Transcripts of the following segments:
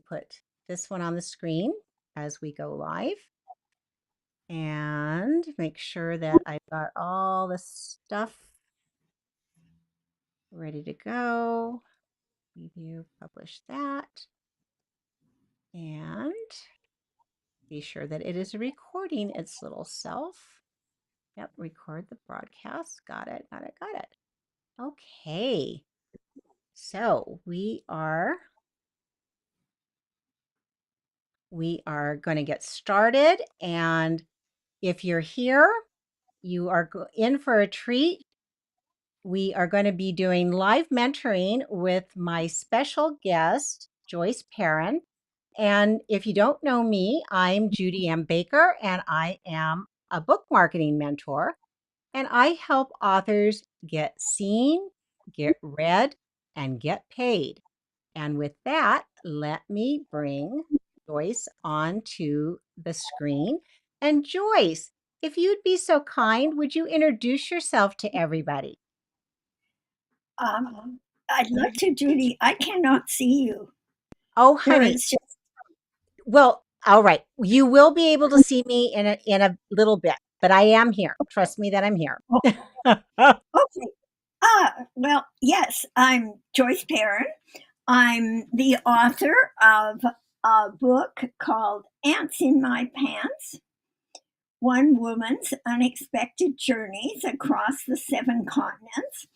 put this one on the screen as we go live and make sure that I've got all the stuff ready to go. Preview, publish that. And be sure that it is recording its little self. Yep, record the broadcast. Got it, got it, got it. Okay. So we are going to get started. And if you're here, you are in for a treat. We are going to be doing live mentoring with my special guest, Joyce Perrin. And if you don't know me, I'm Judy M. Baker, and I am a book marketing mentor. And I help authors get seen, get read, and get paid. And with that, let me bring Joyce onto the screen. And Joyce, if you'd be so kind, would you introduce yourself to everybody? I'd love to, Judy. I cannot see you. Oh, There honey. is just Well, all right. You will be able to see me in a little bit, but I am here. Trust me that I'm here. okay. Well, yes, I'm Joyce Perrin. I'm the author of a book called Ants in My Pants: One Woman's Unexpected Journeys Across the Seven Continents.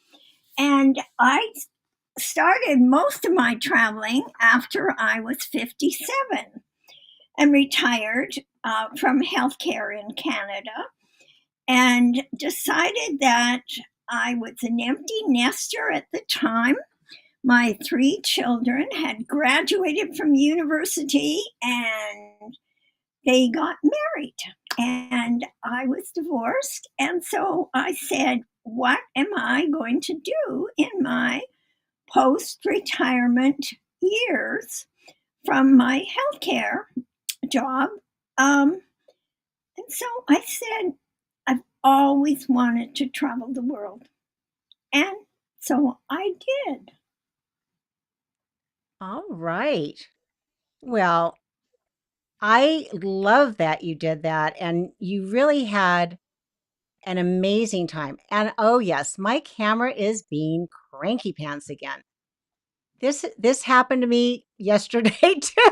And I started most of my traveling after I was 57 and retired from healthcare in Canada, and decided that I was an empty nester at the time. My three children had graduated from university and they got married, and I was divorced. And so I said, what am I going to do in my post retirement years from my healthcare job? And so I said, I've always wanted to travel the world. And so I did. All right. Well, I love that you did that. And you really had an amazing time. And oh, yes, my camera is being cranky pants again. This happened to me yesterday too.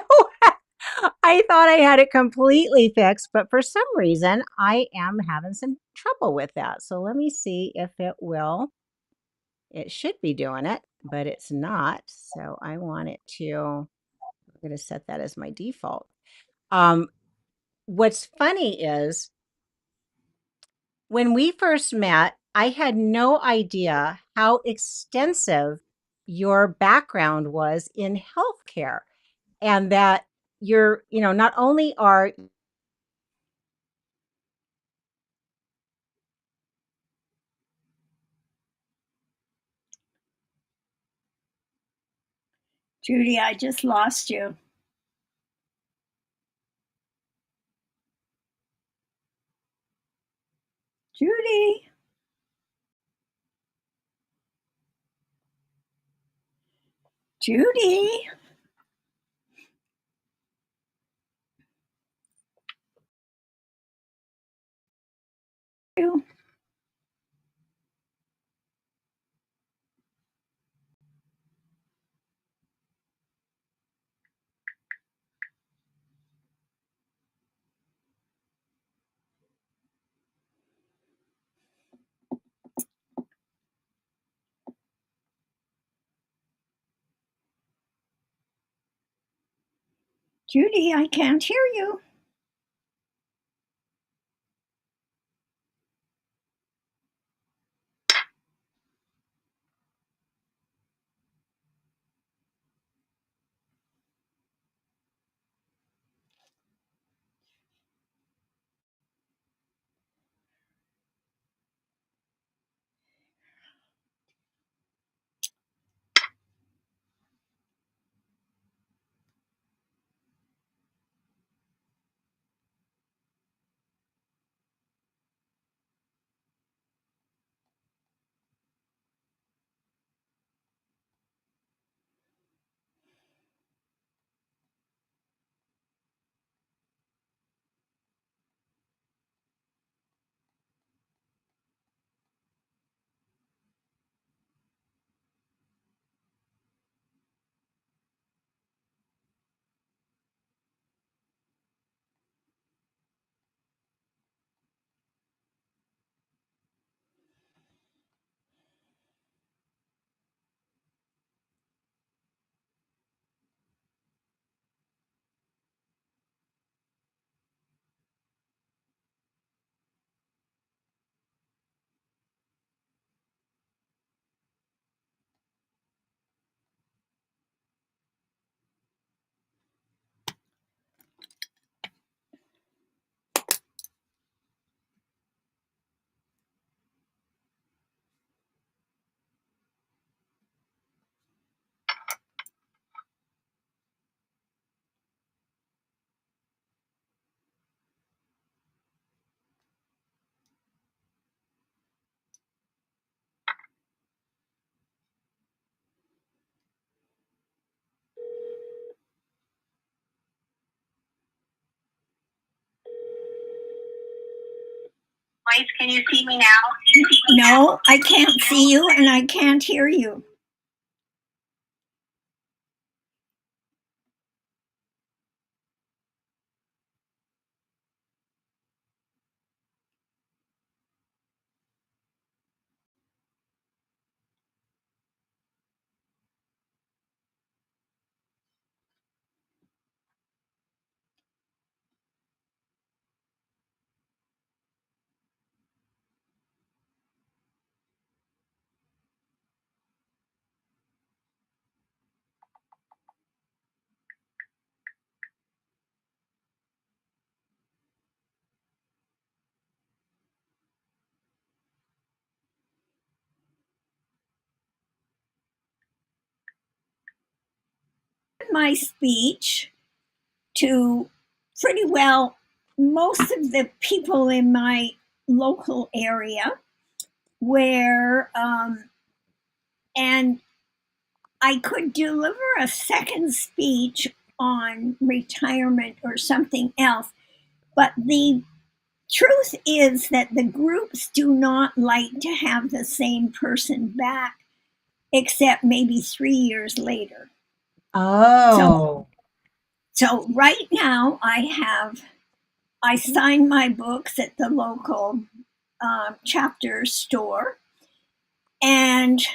I thought I had it completely fixed, but for some reason I am having some trouble with that. So let me see if it will. It should be doing it, but it's not. So I want it to, I'm going to set that as my default. What's funny is when we first met, I had no idea how extensive your background was in healthcare, and that you're, not only are Judy, I just lost you. Judy. Judy. Judy, I can't hear you. Joyce, can you see me now? No, I can't see you and I can't hear you. My speech to pretty well most of the people in my local area where and I could deliver a second speech on retirement or something else, but the truth is that the groups do not like to have the same person back except maybe 3 years later. So Oh. so right now I sign my books at the local chapter store, and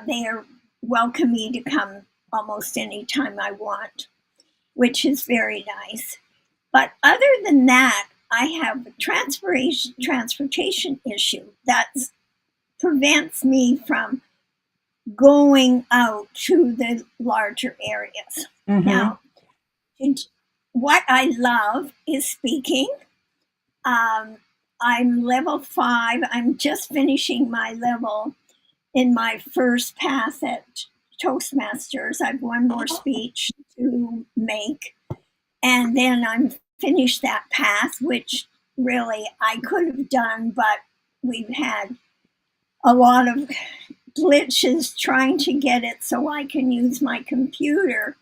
they are welcome me to come almost any time I want, which is very nice. But other than that, I have a transportation issue that prevents me from going out to the larger areas. Mm-hmm. Now, what I love is speaking. Um, I'm level 5. I'm just finishing my level in my first pass at Toastmasters. I've one more speech to make, and then I'm finished that path, which really I could have done, but we've had a lot of glitches trying to get it so I can use my computer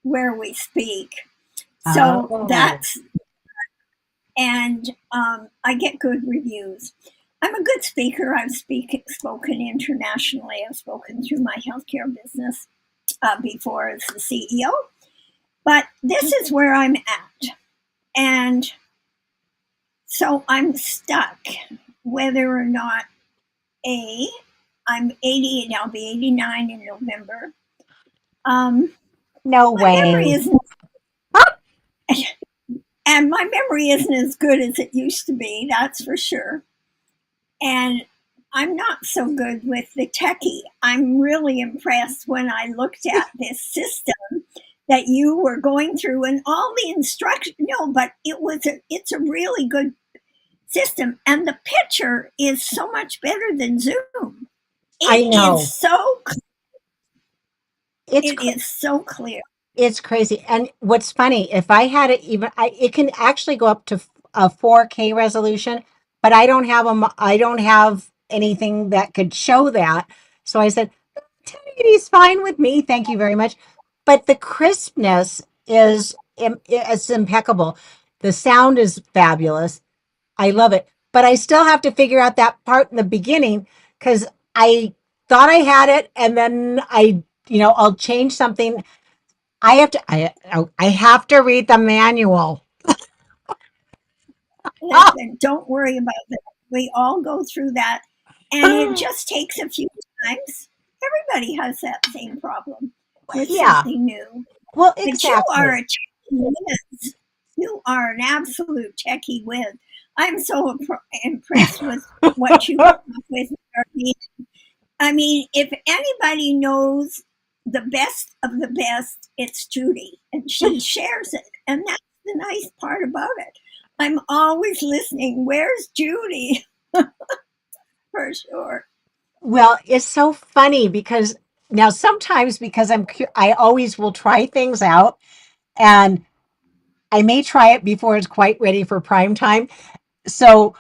where we speak. So Oh. that's, and I get good reviews. I'm a good speaker. Spoken internationally. I've spoken through my healthcare business before as the CEO. But this is where I'm at. And so I'm stuck whether or not A, I'm 88, I'll be 89 in November. Um, No my memory way. isn't, and my memory isn't as good as it used to be, that's for sure. And I'm not so good with the techie. I'm really impressed when I looked at this system that you were going through and all the instructions. No, but it's a really good system, and the picture is so much better than Zoom. I It is know. so It's it cr- is so clear. it's crazy. And what's funny, if I had it even it can actually go up to a 4K resolution, but I don't have anything that could show that. So I said, 1080 is fine with me. Thank you very much. But the crispness is impeccable. The sound is fabulous. I love it. But I still have to figure out that part in the beginning because I thought I had it, and then I'll change something. I have to read the manual. Listen, don't worry about that. We all go through that, and it just takes a few times. Everybody has that same problem with Yeah. something new. Well, But you are exactly. a techie whiz. You are an absolute techie whiz. I'm so impressed with what you come up with. I mean, if anybody knows the best of the best, it's Judy, and she shares it. And that's the nice part about it. I'm always listening. Where's Judy? For sure. Well, it's so funny because now sometimes because I always will try things out, and I may try it before it's quite ready for prime time. So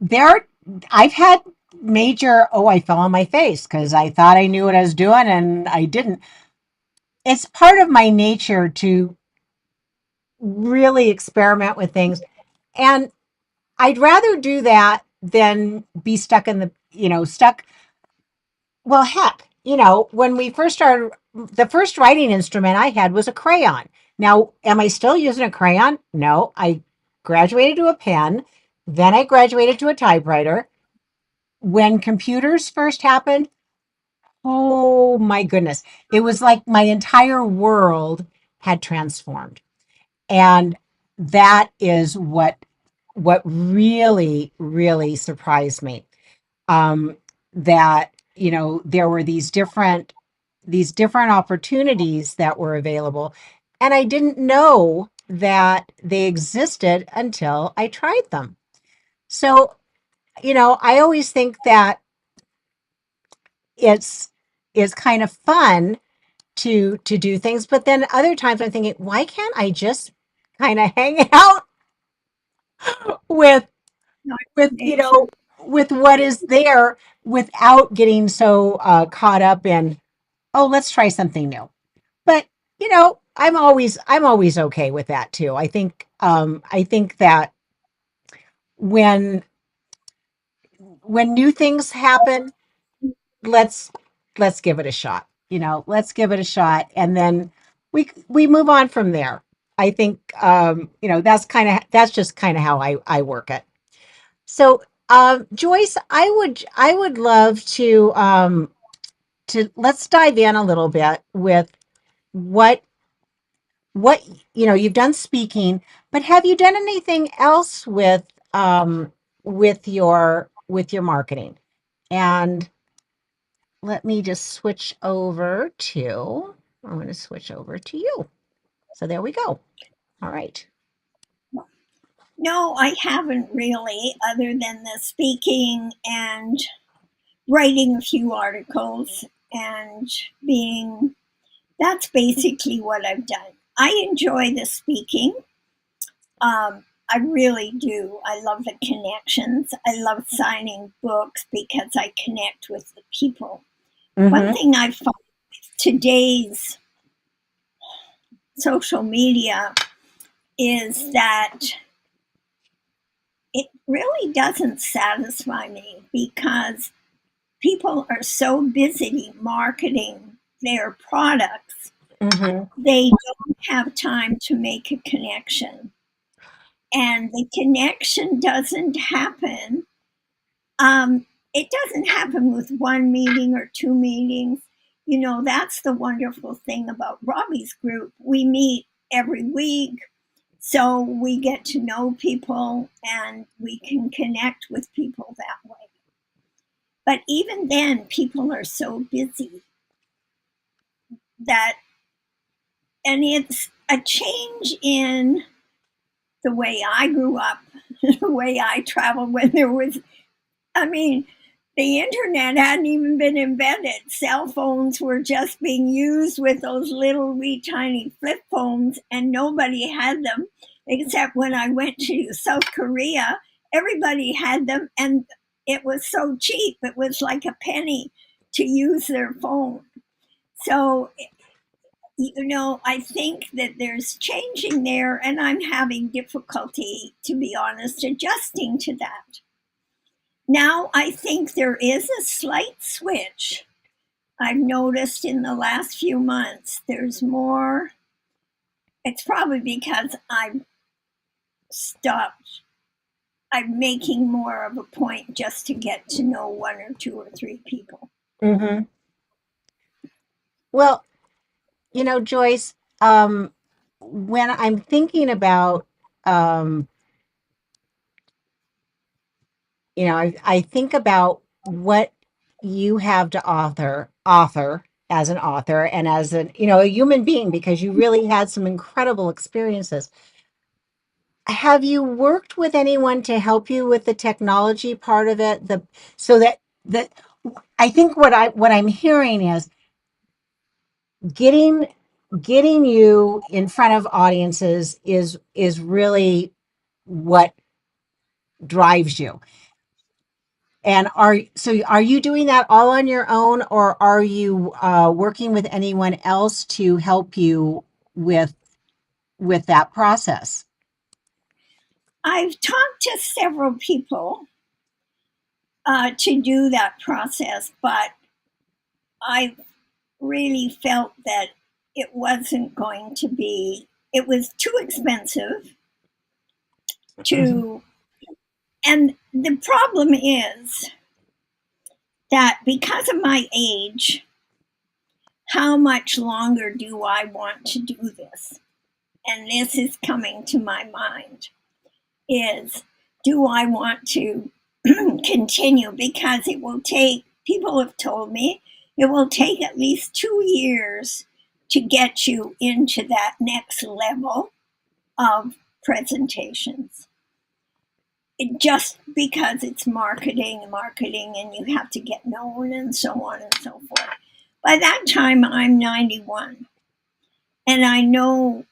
there, I've had major, oh, I fell on my face because I thought I knew what I was doing and I didn't. It's part of my nature to really experiment with things. And I'd rather do that than be stuck in the, stuck. Well, heck, when we first started, the first writing instrument I had was a crayon. Now, am I still using a crayon? No, I graduated to a pen. Then I graduated to a typewriter. When computers first happened, oh my goodness, it was like my entire world had transformed. And that is what really, really surprised me. Um, that, there were these different opportunities that were available. And I didn't know that they existed until I tried them. So, I always think that it's it's kind of fun to do things, but then other times I'm thinking, why can't I just kind of hang out with No with explanation. with what is there without getting so caught up in, oh, let's try something new. But I'm always okay with that too. I think that when when new things happen, let's let's give it a shot. Let's give it a shot, and then we move on from there. I think that's just kind of how I work it. So, Joyce, I would love to let's dive in a little bit with what what you've done speaking, but have you done anything else with your marketing? And let me just switch over to I'm going to switch over to you. So there we go. All right. No, I haven't really, other than the speaking and writing a few articles and being that's basically what I've done. I enjoy the speaking. I really do. I love the connections. I love signing books because I connect with the people. One Mm-hmm. thing I find with today's social media is that it really doesn't satisfy me because people are so busy marketing their products, Mm-hmm. they don't have time to make a connection. And the connection doesn't happen. It doesn't happen with one meeting or two meetings. That's the wonderful thing about Robbie's group. We meet every week, so we get to know people and we can connect with people that way. But even then, people are so busy that, and it's a change in the way I grew up, the way I traveled when there was, I mean, the internet hadn't even been invented. Cell phones were just being used with those little wee tiny flip phones, and nobody had them except when I went to South Korea. Everybody had them, and it was so cheap. It was like a penny to use their phone. So, I think that there's changing there, and I'm having difficulty, to be honest, adjusting to that. Now, I think there is a slight switch. I've noticed in the last few months, there's more. It's probably because I've stopped. I'm making more of a point just to get to know one or two or three people. Mm-hmm. Well, Joyce, when I'm thinking about, um, I think about what you have to author as an author and as a human being, because you really had some incredible experiences. Have you worked with anyone to help you with the technology part of it? So that I think what I'm hearing is getting getting you in front of audiences is really what drives you. And are you doing that all on your own, or are you working with anyone else to help you with with that process? I've talked to several people to do that process, but I really felt that it wasn't going to be, it was too expensive Mhm. to, and the problem is that because of my age, how much longer do I want to do this? And this is coming to my mind is, do I want to continue? Because it will take, people have told me, it will take at least 2 years to get you into that next level of presentations. Just because it's marketing, and you have to get known and so on and so forth. By that time, I'm 91, and I know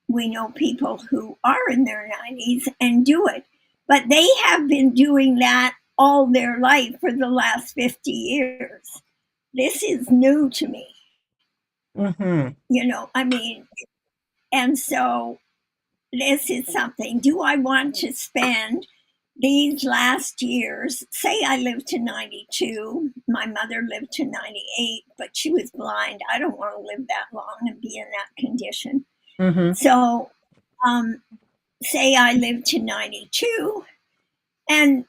we know people who are in their 90s and do it, but they have been doing that all their life for the last 50 years. This is new to me, Mhm. I mean, and so this is something. Do I want to spend these last years? Say I lived to 92, my mother lived to 98, but she was blind. I don't want to live that long and be in that condition. Mhm. So, um, say I live to 92, and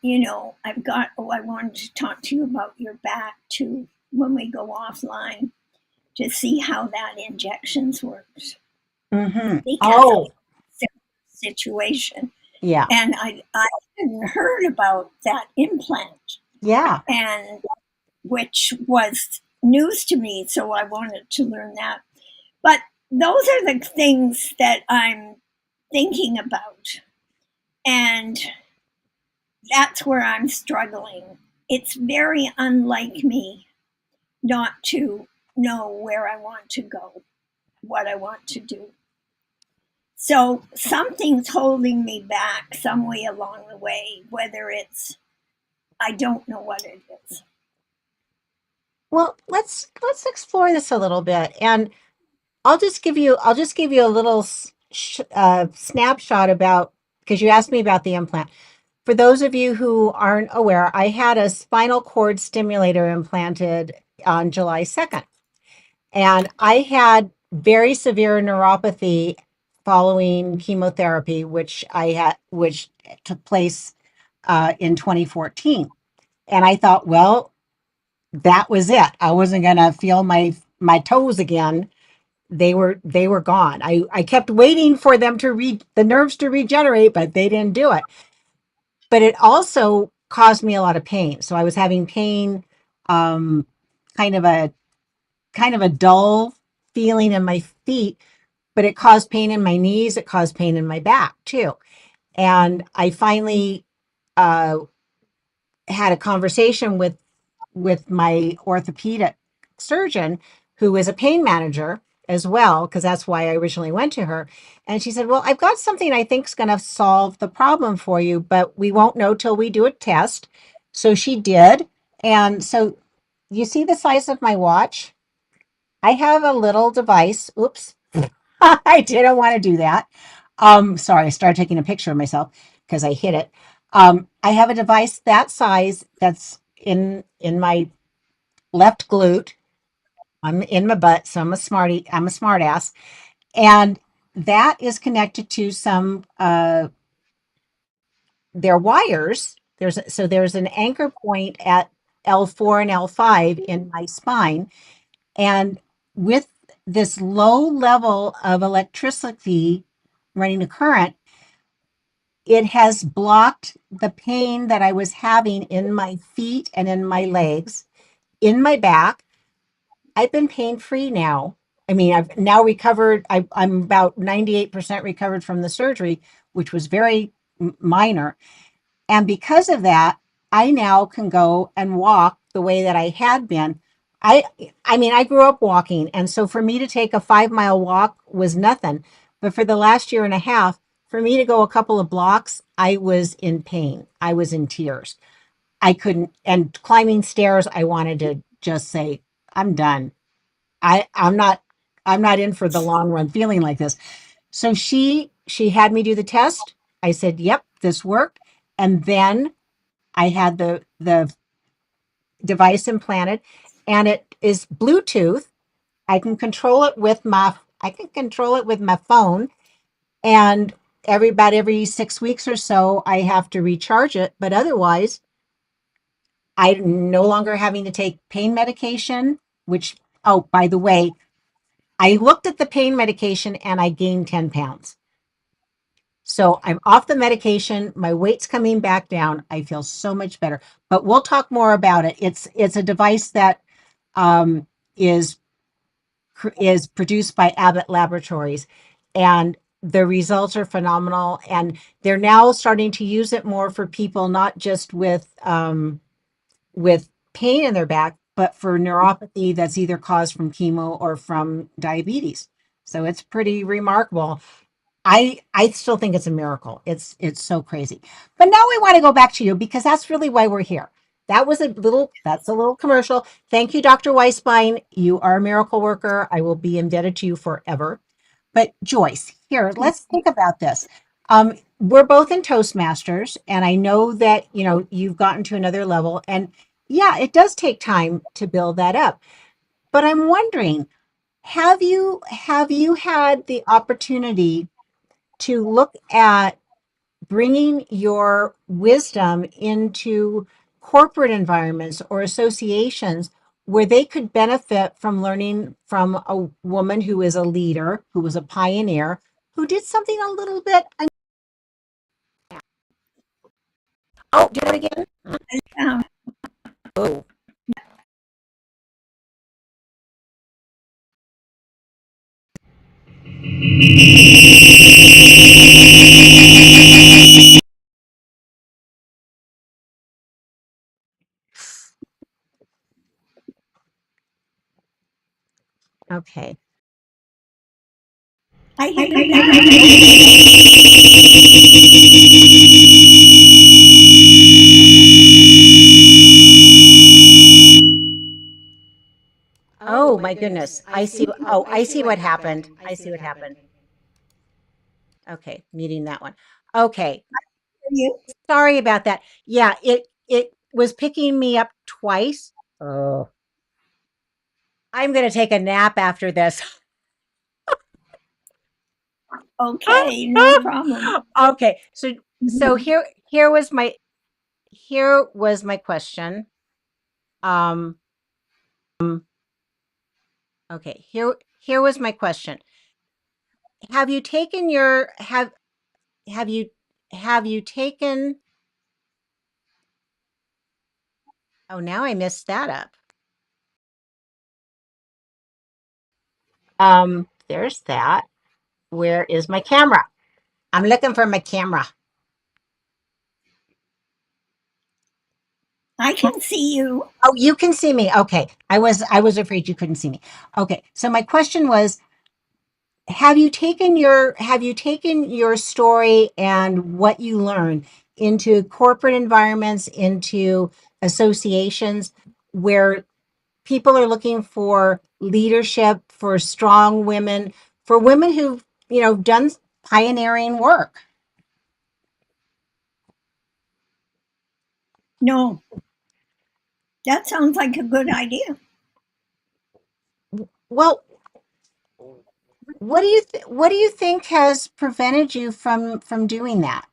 I've got, oh, I wanted to talk to you about your back too when we go offline to see how that injections works Mhm. because of Oh, the situation. yeah. And I hadn't heard about that implant, Yeah. and which was news to me, so I wanted to learn that. But those are the things that I'm thinking about. And that's where I'm struggling. It's very unlike me not to know where I want to go, what I want to do. So something's holding me back some way along the way, whether it's, I don't know what it is. Well, let's explore this a little bit, and I'll just give you a little snapshot about, because you asked me about the implant. For those of you who aren't aware, I had a spinal cord stimulator implanted on July 2nd, and I had very severe neuropathy following chemotherapy, which took place in 2014. And I thought, well, that was it. I wasn't going to feel my toes again. They were gone. I kept waiting for them to the nerves to regenerate, but they didn't do it. But it also caused me a lot of pain. So I was having pain, um, kind of a kind of a dull feeling in my feet, but it caused pain in my knees. It caused pain in my back too. And I finally uh, had a conversation with my orthopedic surgeon, who is a pain manager as well, because that's why I originally went to her. And she said, well, I've got something I think is going to solve the problem for you, but we won't know till we do a test. So she did. And so you see the size of my watch? I have a little device. Oops. I didn't want to do that. Sorry, I started taking a picture of myself because I hit it. I have a device that size that's in my left glute. I'm in my butt, so I'm a smart ass. And that is connected to some their wires. There's an anchor point at L4 and L5 in my spine. And with this low level of electricity running a current, it has blocked the pain that I was having in my feet and in my legs, in my back. I've been pain free now. I mean, I've now recovered. I'm about 98% recovered from the surgery, which was very minor. And because of that, I now can go and walk the way that I had been. I I mean, I grew up walking, and so for me to take a 5 mile walk was nothing. But for the last year and a half, for me to go a couple of blocks, I was in pain. I was in tears. I couldn't, and climbing stairs, I wanted to just say, I'm done. I'm not in for the long run feeling like this. So she had me do the test. I said, "Yep, this worked." And then I had the device implanted, and it is Bluetooth. I can control it with my phone, and every 6 weeks or so I have to recharge it, but otherwise I'm no longer having to take pain medication, which, oh, by the way, I looked at the pain medication and I gained 10 pounds. So I'm off the medication. My weight's coming back down. I feel so much better. But we'll talk more about it. It's a device that um, is is produced by Abbott Laboratories, and the results are phenomenal. And they're now starting to use it more for people, not just with pain in their back, but for neuropathy that's either caused from chemo or from diabetes. So it's pretty remarkable. I still think it's a miracle. It's so crazy. But now we want to go back to you because that's really why we're here. That's a little commercial. Thank you, Dr. Weisbein. You are a miracle worker. I will be indebted to you forever. But Joyce, here, let's think about this. We're both in Toastmasters, and I know that you've gotten to another level, and yeah, it does take time to build that up. But I'm wondering, have you had the opportunity to look at bringing your wisdom into corporate environments or associations where they could benefit from learning from a woman who is a leader, who was a pioneer, who did something a little bit. Oh, do it again. Um, Oh, okay. I hear you now. Oh my goodness. I see what happened. I see what happened. Okay, muting that one. Okay. You. Sorry about that. Yeah, it was picking me up twice. Oh. I'm going to take a nap after this. Okay, no problem. Okay. So here was my question. Um okay, here was my question. Have you taken your have you have you taken Oh, now I missed that up. There's that. Where is my camera? I'm looking for my camera. I can see you. Oh, you can see me. Okay. I was afraid you couldn't see me. Okay. So my question was, have you taken your story and what you learned into corporate environments, into associations where people are looking for leadership, for strong women, for women who've, done pioneering work? No, that sounds like a good idea. Well, what do you think has prevented you from doing that?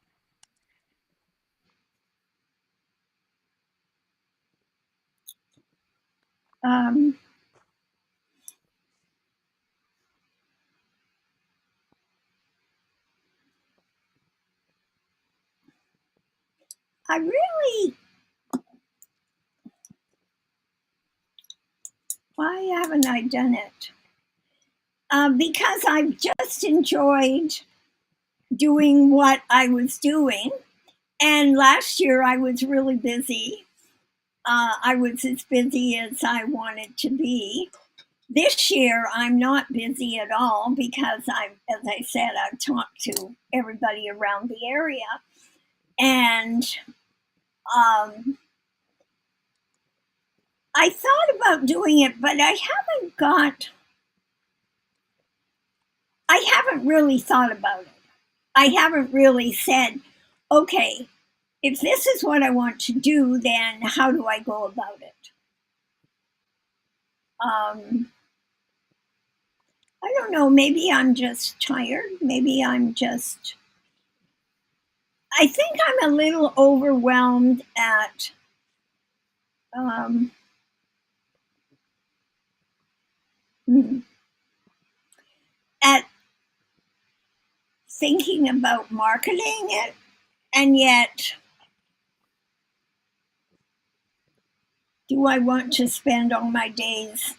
Um, I really, why haven't I done it? Because I've just enjoyed doing what I was doing. And last year I was really busy. I was as busy as I wanted to be. This year I'm not busy at all because as I said, I've talked to everybody around the area. And um, I thought about doing it, but I haven't really thought about it. I haven't really said, okay, if this is what I want to do, then how do I go about it? Um, I don't know. Maybe I'm just tired. Maybe I'm just. I think I'm a little overwhelmed um, hmm, at thinking about marketing it, and yet, do I want to spend all my days,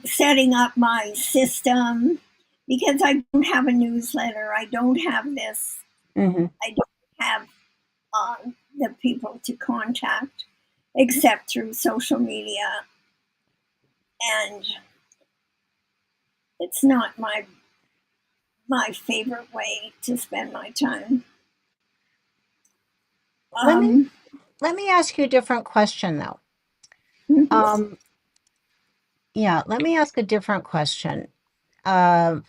setting up my system? Because I don't have a newsletter. I don't have this. Mhm. I don't have the people to contact except through social media, and it's not my favorite way to spend my time. Let me Um, let me ask you a different question though. mhm. Um, yeah, let me ask a different question. Uh,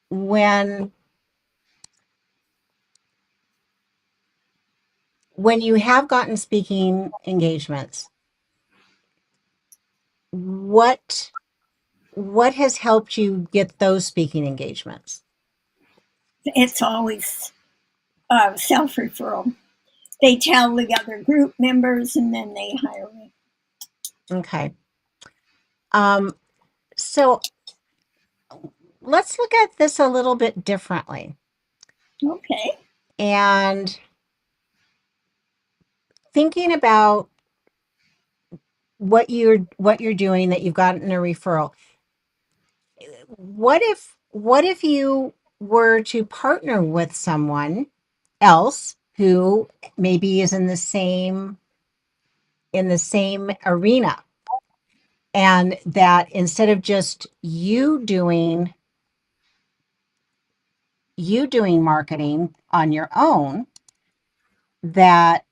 when when you have gotten speaking engagements, what what has helped you get those speaking engagements? It's always self referral. They tell the other group members, and then they hire me. Okay. Um, so let's look at this a little bit differently. Okay. And thinking about what you're doing that you've gotten a referral. What if you were to partner with someone else who maybe is in the same arena, and that instead of just you doing marketing on your own, that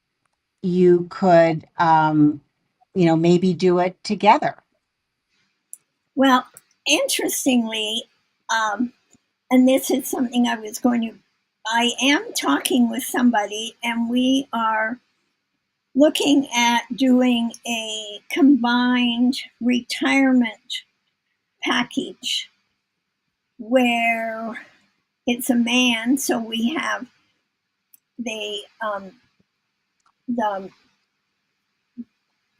you could maybe do it together. Well, interestingly, um, and this is something I am talking with somebody, and we are looking at doing a combined retirement package where it's a man, so we have the the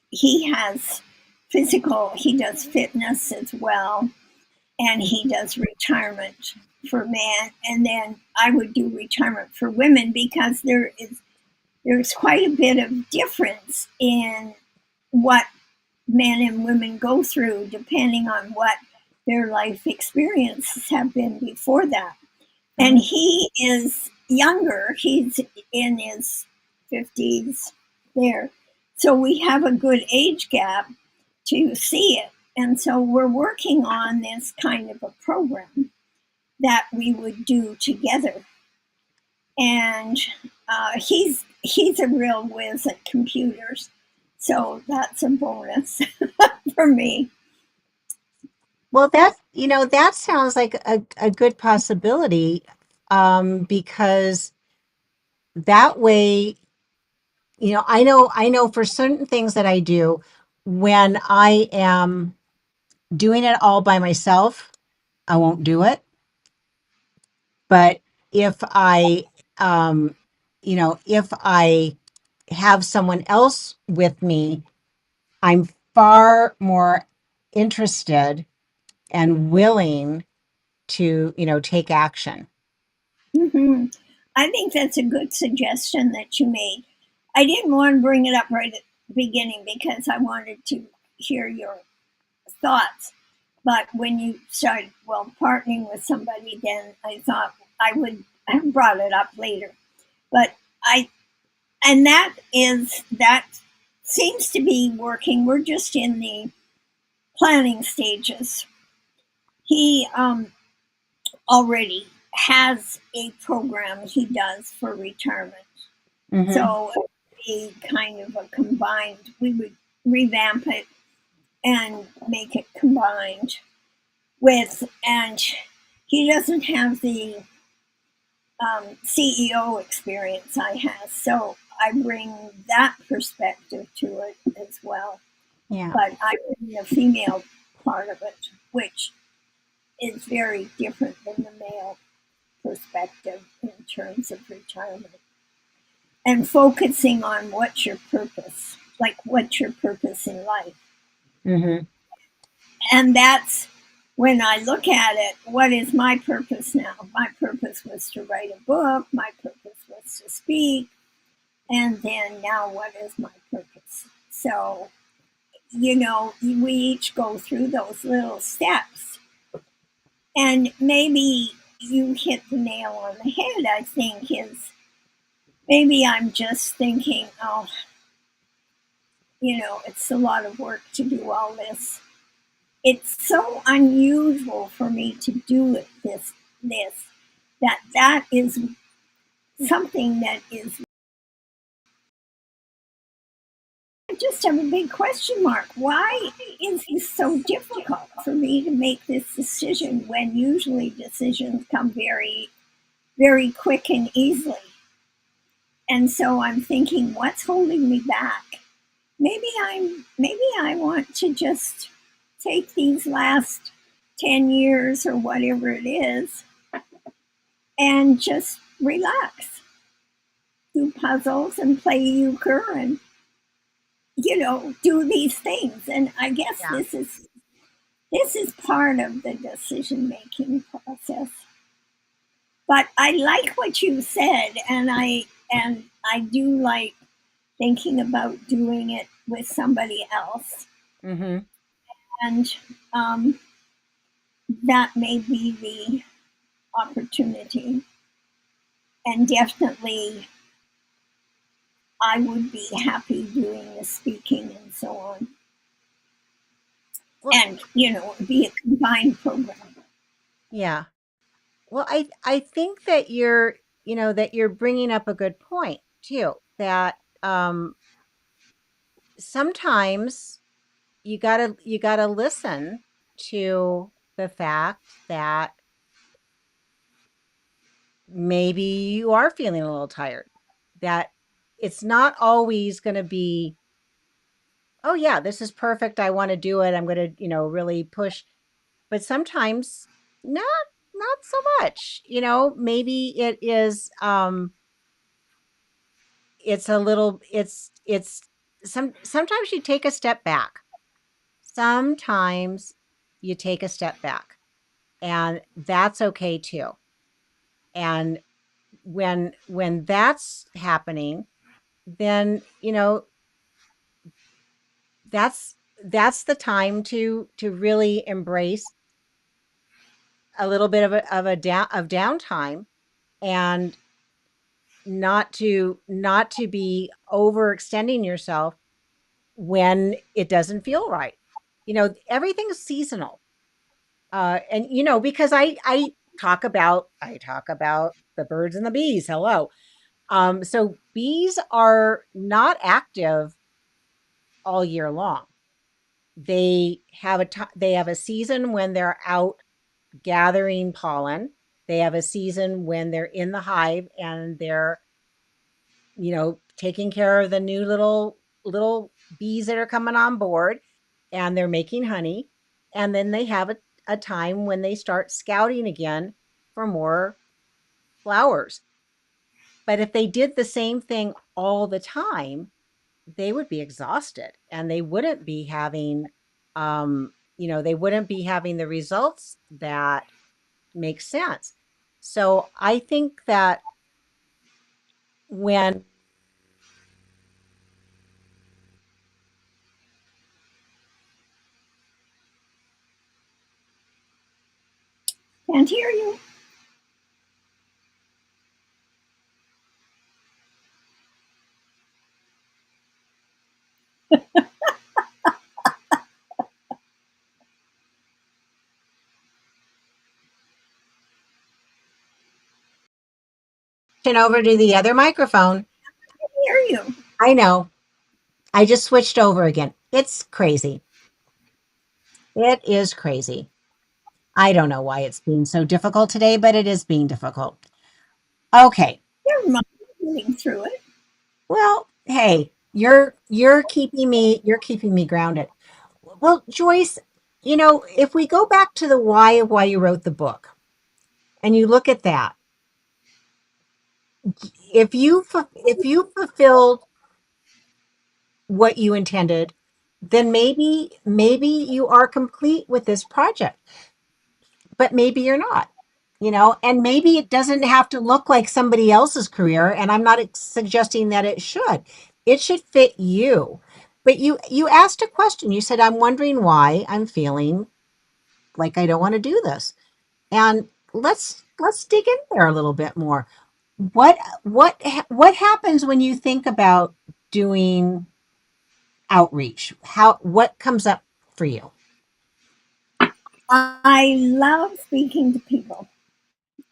he has he does fitness as well, and he does retirement for men, and then I would do retirement for women because there's quite a bit of difference in what men and women go through depending on what their life experiences have been before that. And Mhm. he is younger, he's in his 50s there. So we have a good age gap to see it. And so we're working on this kind of a program that we would do together. And he's a real whiz at computers, so that's a bonus for me. Well, that sounds like a good possibility, because that way, I know for certain things that I do, when I am doing it all by myself, I won't do it. But um, if I have someone else with me, I'm far more interested and willing to, take action. Hmm. I think that's a good suggestion that you made. I didn't want to bring it up right at the beginning because I wanted to hear your thoughts. But when you started, well, partnering with somebody, then I thought I would have brought it up later. But I, and that seems to be working. We're just in the planning stages. He already has a program he does for retirement. Hmm. So it would be kind of a combined, we would revamp it and make it combined. and he doesn't have the CEO experience I have, so I bring that perspective to it as well. Yeah. But I bring the female part of it, which is very different than the male perspective in terms of retirement. And focusing on what's your purpose, like what's your purpose in life. Hmm. And that's when I look at it, what is my purpose now? My purpose was to write a book, my purpose was to speak, and then now what is my purpose? So, we each go through those little steps. And maybe you hit the nail on the head, I think, is maybe I'm just thinking, oh, it's a lot of work to do all this. It's so unusual for me to do it this that is something that is, I just have a big question mark. Why is it so difficult for me to make this decision when usually decisions come very, very quick and easily? And so I'm thinking, what's holding me back? Maybe I want to just take these last 10 years or whatever it is and just relax, do puzzles and play euchre and do these things. And I guess Yeah. this is part of the decision making process. But I like what you said, and I do like thinking about doing it with somebody else. Hmm. And um, that may be the opportunity. And definitely, I would be happy doing the speaking and so on. Well, And, be a combined program. yeah. Well, I think that you're bringing up a good point too, that sometimes you gotta listen to the fact that maybe you are feeling a little tired, that it's not always going to be, oh yeah, this is perfect, I want to do it, I'm going to really push. But sometimes not so much. Maybe it is, it's a little, it's sometimes you take a step back. Sometimes you take a step back, and that's okay too. And when that's happening, then that's that's the time to really embrace a little bit of downtime, and not to be overextending yourself when it doesn't feel right. Everything's seasonal. And because I talk about the birds and the bees. Hello. So bees are not active all year long. They have a season when they're out gathering pollen. They have a season when they're in the hive and they're taking care of the new little bees that are coming on board, and they're making honey. And then they have a time when they start scouting again for more flowers. But if they did the same thing all the time, they would be exhausted, and they wouldn't be having the results that make sense. So I think that when Can't hear you. over to the other microphone. Hear you. I know. I just switched over again. It's crazy. It is crazy. I don't know why it's being so difficult today, but it is being difficult. Okay. Never mind, getting through it. Well, hey, you're keeping me grounded. Well, Joyce, if we go back to the why of why you wrote the book and you look at that, if you fulfilled what you intended, then maybe you are complete with this project, but maybe you're not. And maybe it doesn't have to look like somebody else's career, and I'm not suggesting that it should. It should fit you. But you asked a question. You said, I'm wondering why I'm feeling like I don't want to do this. And let's dig in there a little bit more. What happens when you think about doing outreach? What comes up for you? I love speaking to people.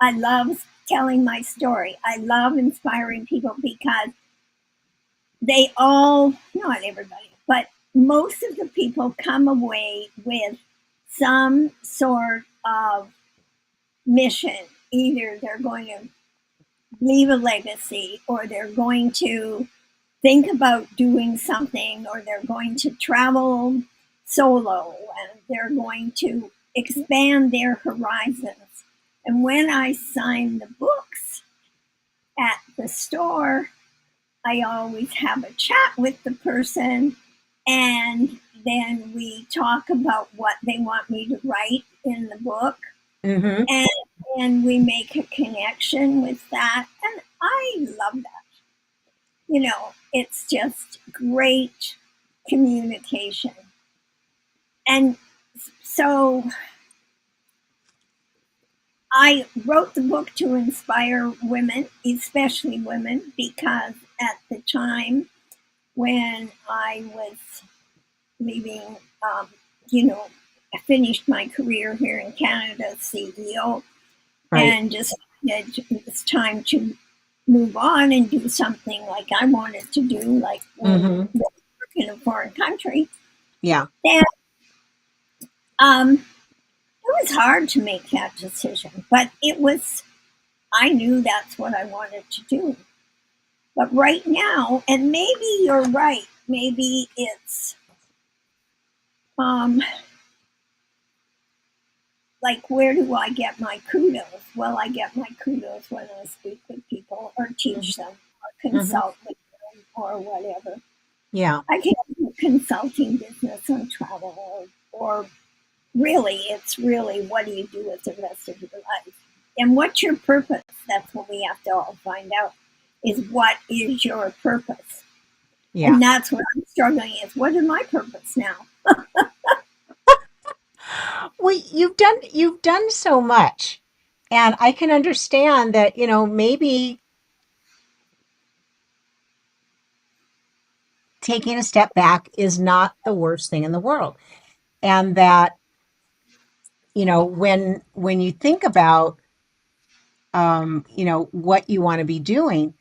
I love telling my story. I love inspiring people because they all, not everybody, but most of the people come away with some sort of mission. Either they're going to leave a legacy, or they're going to think about doing something, or they're going to travel solo, and they're going to expand their horizons. And when I sign the books at the store, I always have a chat with the person, and then we talk about what they want me to write in the book, Mm-hmm. and and we make a connection with that, and I love that. It's just great communication. And so I wrote the book to inspire women, especially women, because at the time when I was leaving, you know, I finished my career here in Canada as CEO, Right. and just it's time to move on and do something like I wanted to do, like Mm-hmm. work in a foreign country. Yeah. And it was hard to make that decision, but I knew that's what I wanted to do. But right now, and maybe you're right, maybe it's um, like, where do I get my kudos? Well, I get my kudos when I speak with people or teach them or Mm-hmm. consult with them or whatever. Yeah. I can do a consulting business on travel, or really, it's really, what do you do with the rest of your life? And what's your purpose? That's what we have to all find out, is what is your purpose? Yeah. And that's what I'm struggling is, what is my purpose now? Well, you've done so much. And I can understand that, maybe taking a step back is not the worst thing in the world. And that, when you think about what you want to be doing,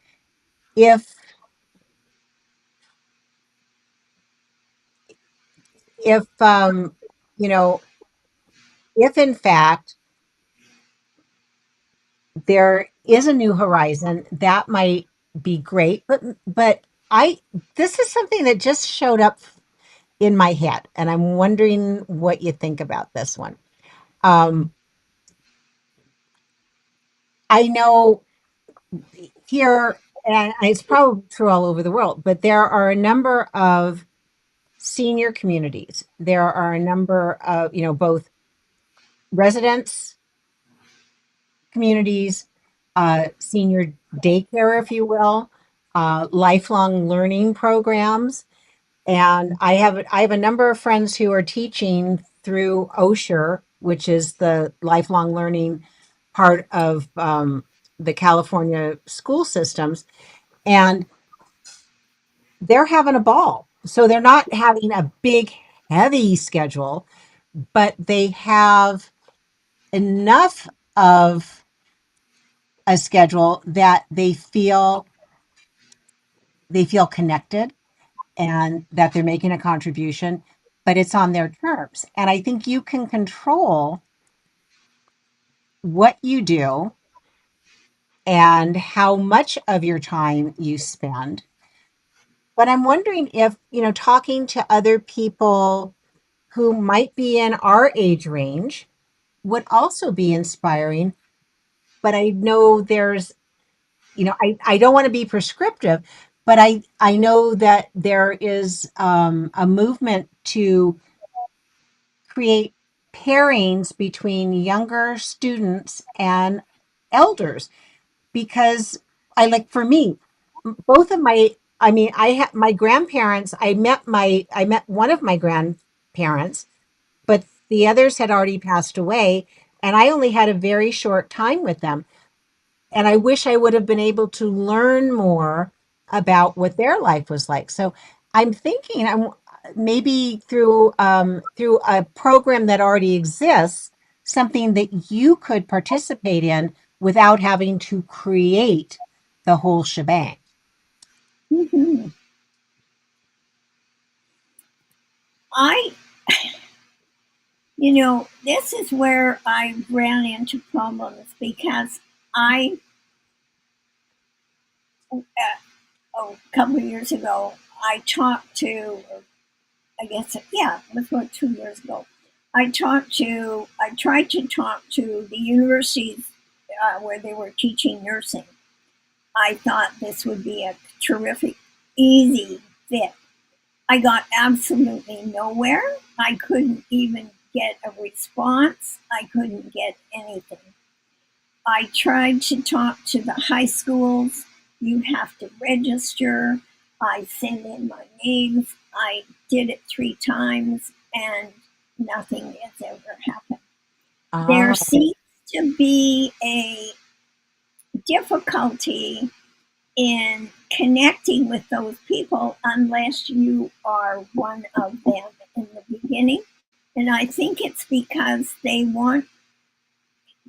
if if you know, if in fact there is a new horizon, that might be great. But I this is something that just showed up in my head, and I'm wondering what you think about this one. Um, I know here, and it's probably true all over the world, but there are a number of senior communities. There are a number of, both residents communities, senior daycare, if you will, lifelong learning programs. And I have a number of friends who are teaching through OSHER, which is the lifelong learning part of the California school systems, and they're having a ball. So they're not having a big, heavy schedule, but they have enough of a schedule that they feel connected and that they're making a contribution, but it's on their terms. And I think you can control what you do and how much of your time you spend. But I'm wondering if, talking to other people who might be in our age range would also be inspiring. But I know I don't want to be prescriptive, but I know that there is a movement to create pairings between younger students and elders because for me, both of my, I mean, I had my grandparents, I met one of my grandparents, but the others had already passed away. And I only had a very short time with them. And I wish I would have been able to learn more about what their life was like. So I'm thinking I'm maybe through a program that already exists, something that you could participate in without having to create the whole shebang. Mhm. I, this is where I ran into problems because I, a couple of years ago, I talked to, I guess, yeah, it was about 2 years ago. I tried to talk to the universities where they were teaching nursing. I thought this would be a terrific, easy fit. I got absolutely nowhere. I couldn't even get a response. I couldn't get anything. I tried to talk to the high schools. You have to register. I sent in my names. I did it 3 times and nothing has ever happened. There Oh, seems to be a difficulty in connecting with those people unless you are one of them in the beginning. And I think it's because they want,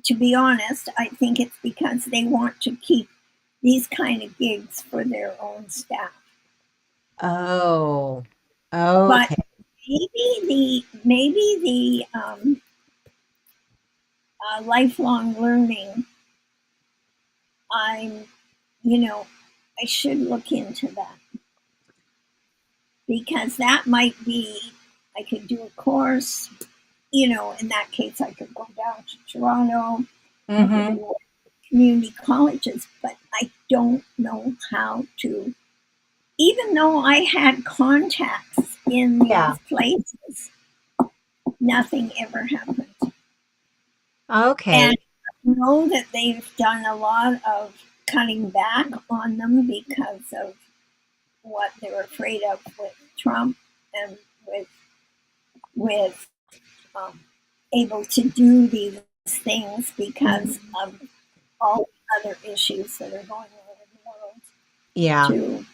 to be honest, I think it's because they want to keep these kind of gigs for their own staff. oh, But okay. maybe the lifelong learning, I'm, you know, I should look into that because that might be, I could do a course, in that case, I could go down to Toronto. I could Mm-hmm. do community colleges, but I don't know how to. Even though I had contacts in Yeah. these places, nothing ever happened. And Okay. I know that they've done a lot of cutting back on them because of what they were afraid of with Trump and with um, able to do these things because Mhm. of all the other issues that are going on in the world Yeah. too.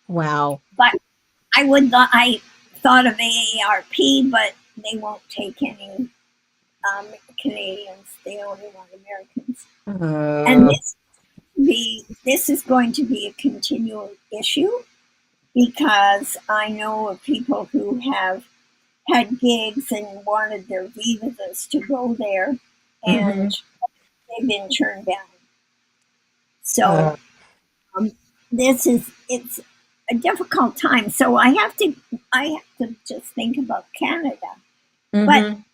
Wow. But I thought of AARP, but they won't take any um, Canadians. They only want Americans. And Uh, this is going to be a continual issue because I know of people who have had gigs and wanted their visas to go there, and mhm. they've been turned down. So Uh, um, it's a difficult time. So I have to just think about Canada, but mhm.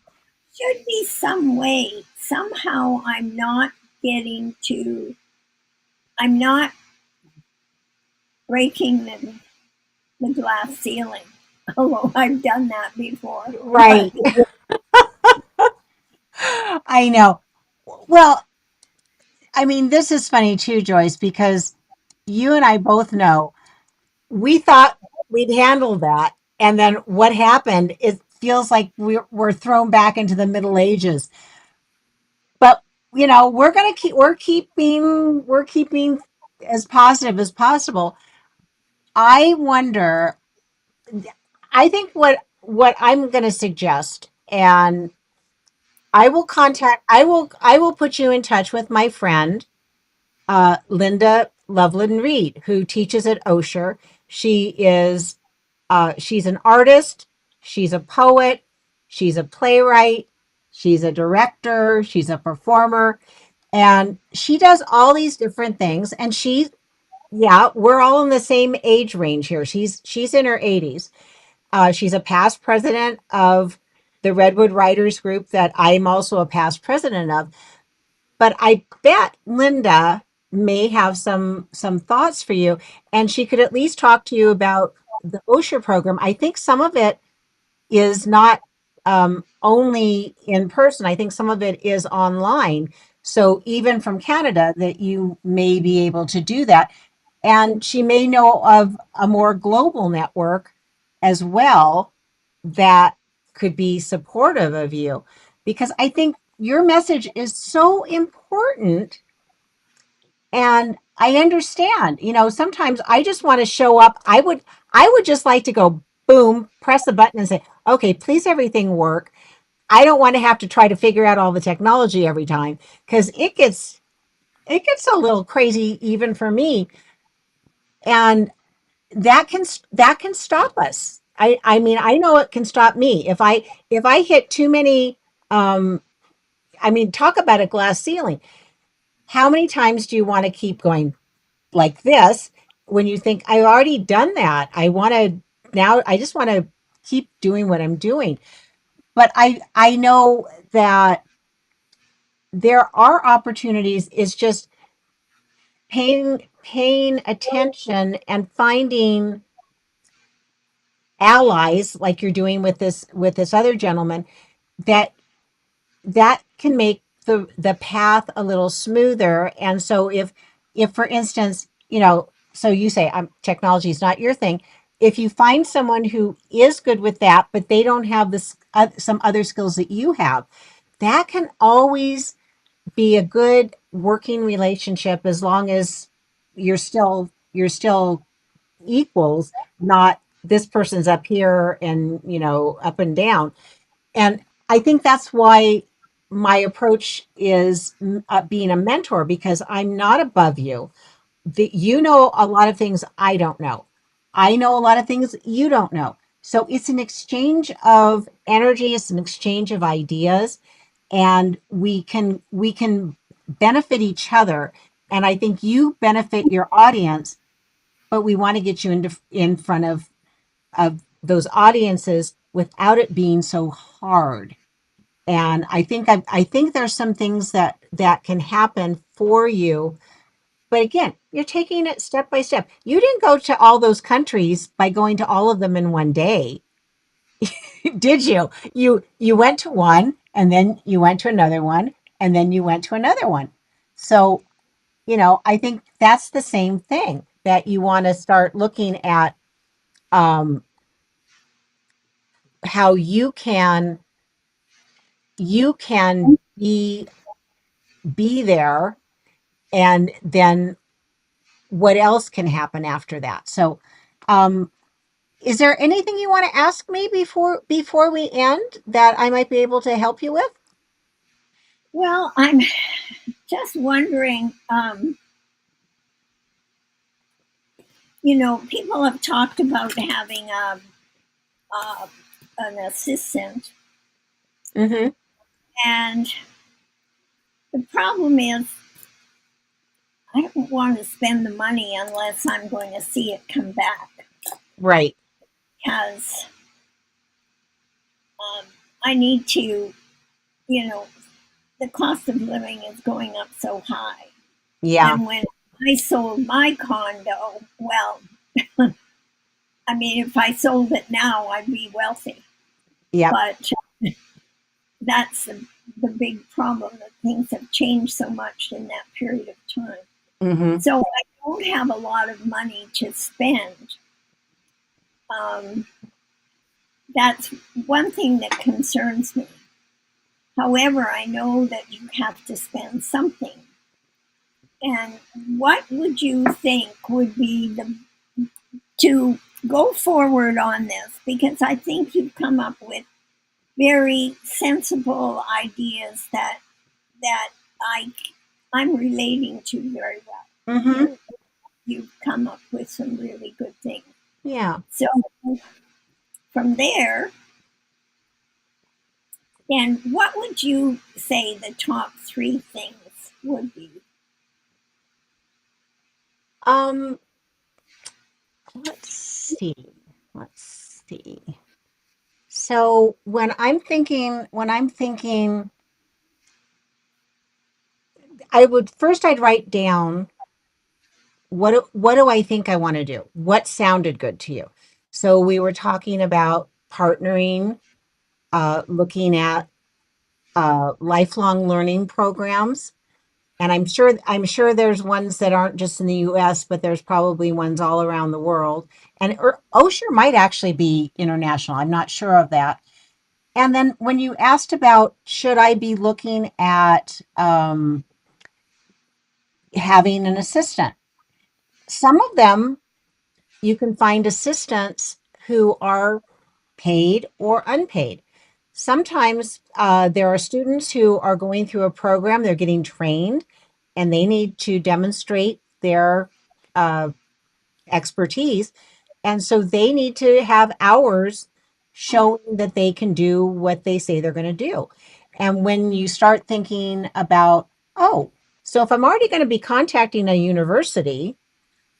should be some way somehow I'm not breaking the glass ceiling. Although I've done that before, but Right. I know. Well, I mean, this is funny too, Joyce, because you and I both know we thought we'd handle that. And then what happened? It feels like we're thrown back into the Middle Ages. But we're keeping as positive as possible. I wonder, I think what I'm going to suggest, and I will put you in touch with my friend Linda Loveland Reed, who teaches at Osher. She's an artist, she's a poet, she's a playwright, she's a director, she's a performer, and she does all these different things. And yeah, we're all in the same age range here. She's in her 80s. She's a past president of the Redwood Writers Group that I'm also a past president of. But I bet Linda may have some thoughts for you, and she could at least talk to you about the OSHA program. I think some of it is not only in person. I think some of it is online. So even from Canada, that you may be able to do that. And she may know of a more global network as well that could be supportive of you, because I think your message is so important. And I understand, sometimes I just want to show up. I would just like to go boom, press a button and say, okay, please everything work. I don't want to have to try to figure out all the technology every time, because it gets a little crazy even for me. And that can stop us. I mean, I know it can stop me if I hit too many. I mean, talk about a glass ceiling. How many times do you want to keep going like this when you think, I've already done that? I just want to keep doing what I'm doing. But I know that there are opportunities. It's just paying attention and finding allies like you're doing with this other gentleman, that that can make the path a little smoother. And so if for instance, so you say, technology is not your thing. If you find someone who is good with that, but they don't have this some other skills that you have, that can always be a good working relationship, as long as you're still equals, not this person's up here and up and down. And I think that's why my approach is being a mentor, because I'm not above you. You know a lot of things I don't know. I know a lot of things you don't know. So it's an exchange of energy, it's an exchange of ideas, and we can benefit each other. And I think you benefit your audience, but we want to get you in front of those audiences without it being so hard. And I think there's some things that can happen for you. But again, you're taking it step by step. You didn't go to all those countries by going to all of them in one day, did you? You went to one, and then you went to another one, and then you went to another one. So, I think that's the same thing, that you want to start looking at, um, how you can be there, and then what else can happen after that. So, um, is there anything you want to ask me before we end that I might be able to help you with? Well, I'm just wondering, people have talked about having a an assistant, Mm-hmm. and the problem is I don't want to spend the money unless I'm going to see it come back, Right. because um, I need to, you know, the cost of living is going up so high. Yeah. And when I sold my condo, well, I mean, if I sold it now, I'd be wealthy. Yep. But that's the big problem, that things have changed so much in that period of time. Mm-hmm. So I don't have a lot of money to spend. Um, that's one thing that concerns me. However, I know that you have to spend something. And what would you think would be the to go forward on this? Because I think you've come up with very sensible ideas that I I'm relating to very well. Mm-hmm. You've come up with some really good things. Yeah. So from there, And what would you say the top three things would be? Um, let's see. Let's see. So when I'm thinking, I'd write down what do I think I want to do? What sounded good to you? So we were talking about partnering, looking at lifelong learning programs. And I'm sure there's ones that aren't just in the US, but there's probably ones all around the world. And Osher might actually be international. I'm not sure of that. And then when you asked about should I be looking at having an assistant, some of them you can find assistants who are paid or unpaid. Sometimes there are students who are going through a program, they're getting trained, and they need to demonstrate their uh, expertise. And so they need to have hours showing that they can do what they say they're going to do. And when you start thinking about, oh, so if I'm already going to be contacting a university,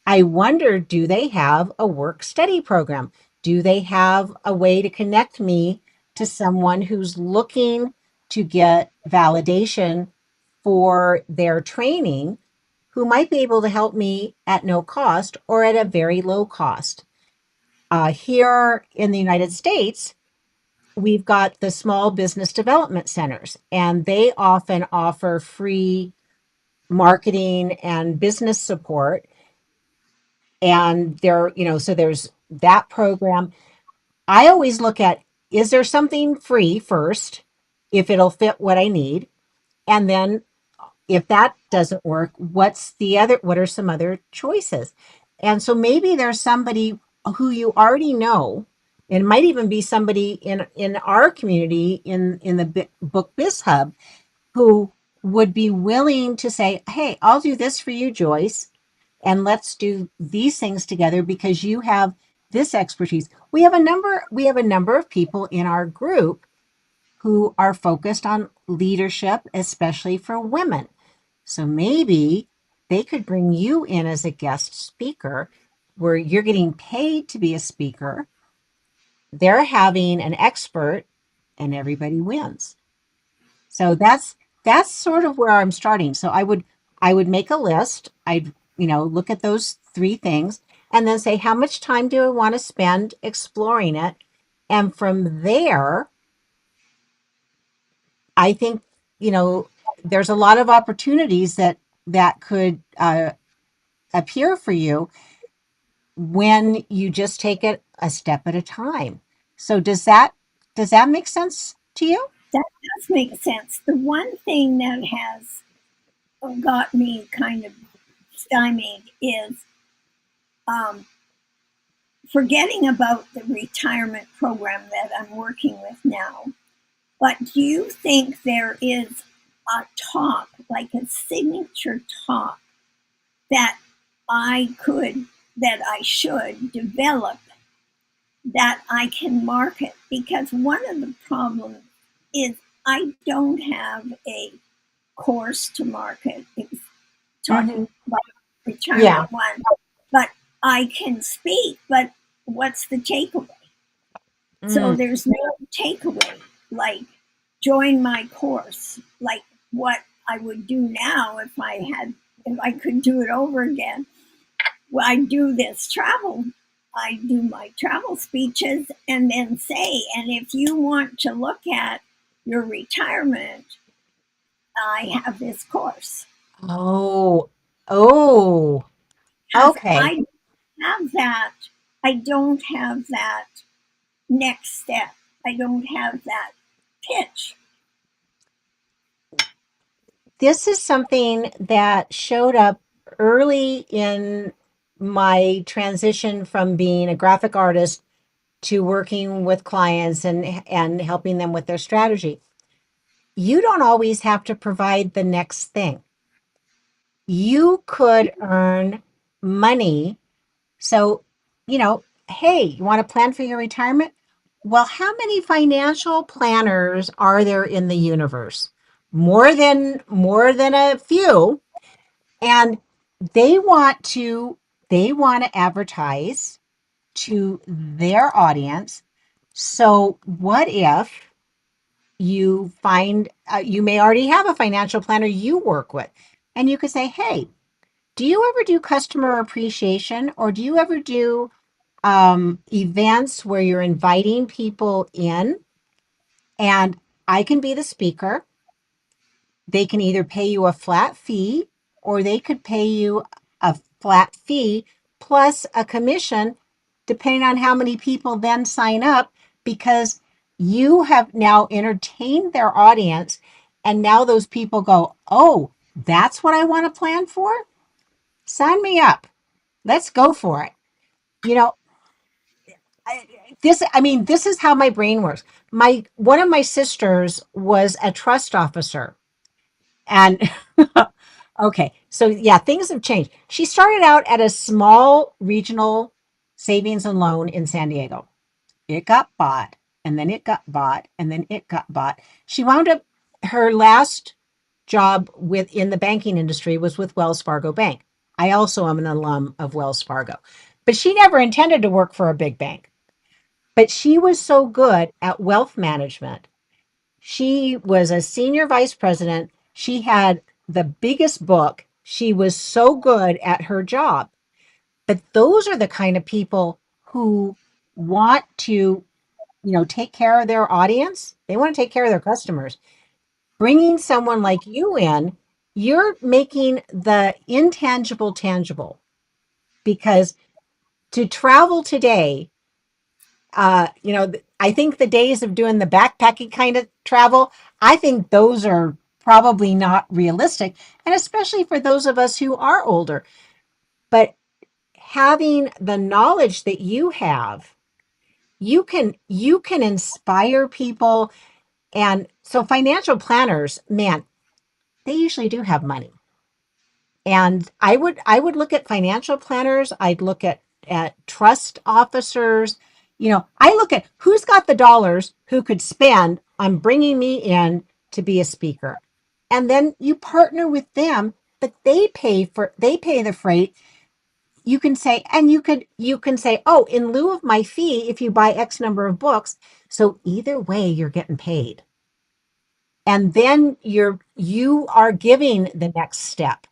I wonder, do they have a work study program? Do they have a way to connect me to someone who's looking to get validation for their training, who might be able to help me at no cost or at a very low cost? Here in the United States, we've got the small business development centers, and they often offer free marketing and business support. And so there's that program. I always look at, is there something free first, if it'll fit what I need? And then if that doesn't work, what are some other choices? And so maybe there's somebody who you already know, and it might even be somebody in our community in the book biz hub, who would be willing to say, hey, I'll do this for you, Joyce, and let's do these things together because you have this expertise. We have a number of people in our group who are focused on leadership, especially for women. So maybe they could bring you in as a guest speaker where you're getting paid to be a speaker. They're having an expert and everybody wins. So that's sort of where I'm starting. So I would make a list. I'd, look at those three things and then say, how much time do I want to spend exploring it? And from there, I think, you know, there's a lot of opportunities that could appear for you when you just take it a step at a time. So does that make sense to you? That does make sense. The one thing that has got me kind of stymied is um, forgetting about the retirement program that I'm working with now. But do you think there is a talk, like a signature talk, that that I should develop that I can market? Because one of the problems is I don't have a course to market. It's talking Hmm. about retirement Yeah. one, but I can speak, but what's the takeaway? So Mm. there's no takeaway, like join my course, like what I would do now if I could do it over again. Well, I do this travel. I do my travel speeches and then say, and if you want to look at your retirement, I have this course. Oh, oh, Because okay. I don't have that next step. I don't have that pitch. This is something that showed up early in my transition from being a graphic artist to working with clients and helping them with their strategy. You don't always have to provide the next thing. You could earn money. So, hey, you want to plan for your retirement? Well, how many financial planners are there in the universe? More than a few, and they want to they want to advertise to their audience. So, what if you may already have a financial planner you work with, and you could say, "Hey, do you ever do customer appreciation, or do you ever do events where you're inviting people in, and I can be the speaker. They can either pay you a flat fee, or they could pay you a flat fee plus a commission, depending on how many people then sign up, because you have now entertained their audience. And now those people go, oh, that's what I want to plan for? Sign me up. Let's go for it. You know, this is how my brain works. One of my sisters was a trust officer. And okay, so yeah, things have changed. She started out at a small regional savings and loan in San Diego. It got bought, and then it got bought, and then it got bought. She wound up her last job within the banking industry was with Wells Fargo Bank. I also am an alum of Wells Fargo. But she never intended to work for a big bank. But she was so good at wealth management. She was a senior vice president. She had the biggest book. She was so good at her job. But those are the kind of people who want to, take care of their audience. They want to take care of their customers. Bringing someone like you in, you're making the intangible tangible, because to travel today, I think the days of doing the backpacking kind of travel, I think those are probably not realistic. And especially for those of us who are older. But having the knowledge that you have, you can inspire people. And so financial planners, man, they usually do have money. And I would look at financial planners. I'd look at trust officers. I look at who's got the dollars, who could spend on bringing me in to be a speaker. And then you partner with them, but they pay the freight. You can say, oh, in lieu of my fee, if you buy X number of books. So either way, you're getting paid. And then you are giving the next step.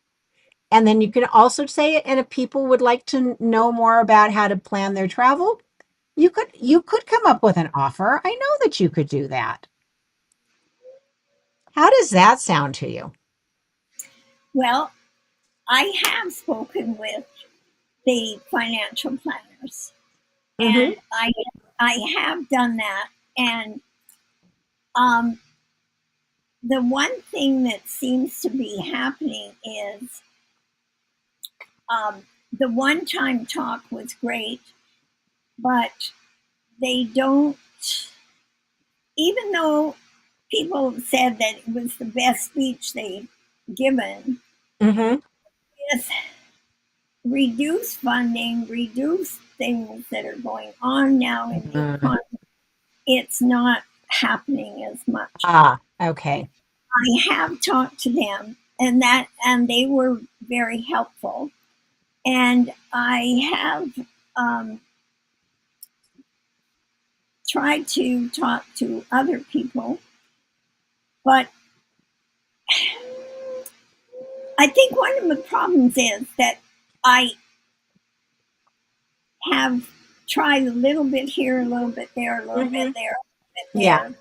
And then you can also say it. And if people would like to know more about how to plan their travel, you could come up with an offer. I know that you could do that. How does that sound to you? Well, I have spoken with the financial planners, Mm-hmm. and I have done that. And um, the one thing that seems to be happening is the one time talk was great, but they don't, even though people said that it was the best speech they've given, Mm-hmm. with reduced funding, reduced things that are going on now in the Mm. economy, it's not happening as much. Ah, okay. I have talked to them, and they were very helpful. And I have tried to talk to other people, but I think one of the problems is that I have tried a little bit here, a little bit there, a little bit Mm-hmm. there, a bit Yeah. there,